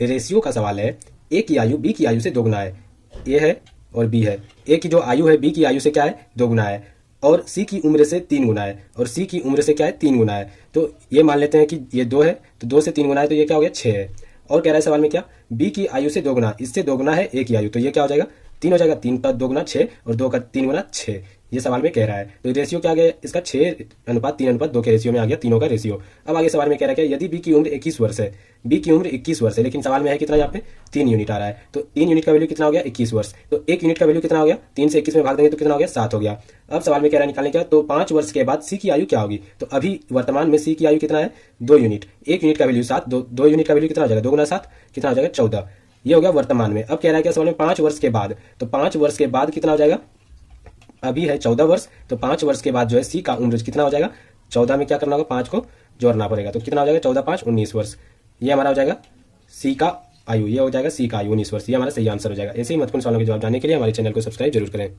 Ratio का सवाल है। ए की आयु बी की आयु से दोगुना है। ए है और बी है। ए की जो आयु है बी की आयु से क्या है, दोगुना है, और सी की उम्र से 3 गुना है, और सी की उम्र से क्या है, 3 गुना है। तो ये मान लेते हैं कि ये 2 है, तो 2 से 3 गुना है, तो ये क्या हो गया, 6 है। और कह रहा है सवाल में क्या, बी की आयु से दोगुना, इससे दोगुना है ए की आयु, तो ये क्या हो जाएगा, 3 हो जाएगा। 3 का 2 गुना 6 और 2 का 3 गुना 6, ये सवाल में कह रहा है। तो रेशियो क्या आ गया इसका, 6:3:2 के रेशियो में आ गया, तीनों का रेशियो। अब आगे सवाल में कह रहा है कि यदि बी की उम्र 21 वर्ष है, बी की उम्र 21 वर्ष है, लेकिन सवाल में है कितना, यहाँ पे 3 यूनिट आ रहा है, तो 3 यूनिट का वैल्यू कितना हो गया, 21 वर्ष। तो 1 यूनिट का वैल्यू कितना हो गया, 3 से 21 में भाग देंगे तो कितना हो गया, 7 हो गया। अब सवाल में कह रहा है निकालने क्या, तो 5 वर्ष के बाद सी की आयु क्या होगी। तो अभी वर्तमान में सी की आयु कितना है, 2 यूनिट। 1 यूनिट का वैल्यू 7, 2 यूनिट का वैल्यू कितना हो जाएगा, 2 गुना 7 कितना हो जाएगा, 14। ये हो गया वर्तमान में। अब कह रहा है क्या सवाल में, 5 वर्ष के बाद, तो 5 वर्ष के बाद कितना हो जाएगा, अभी है 14 वर्ष, तो 5 वर्ष के बाद जो है सी का उम्र कितना हो जाएगा, 14 में क्या करना होगा, 5 को जोड़ना पड़ेगा, तो कितना हो जाएगा, 14 5 19 वर्ष। ये हमारा हो जाएगा सी का आयु, ये हो जाएगा सी का आयु 19 वर्ष। ये हमारा सही आंसर हो जाएगा। ऐसे ही महत्वपूर्ण सवालों के जवाब जानने के लिए हमारे चैनल को सब्सक्राइब जरूर करें।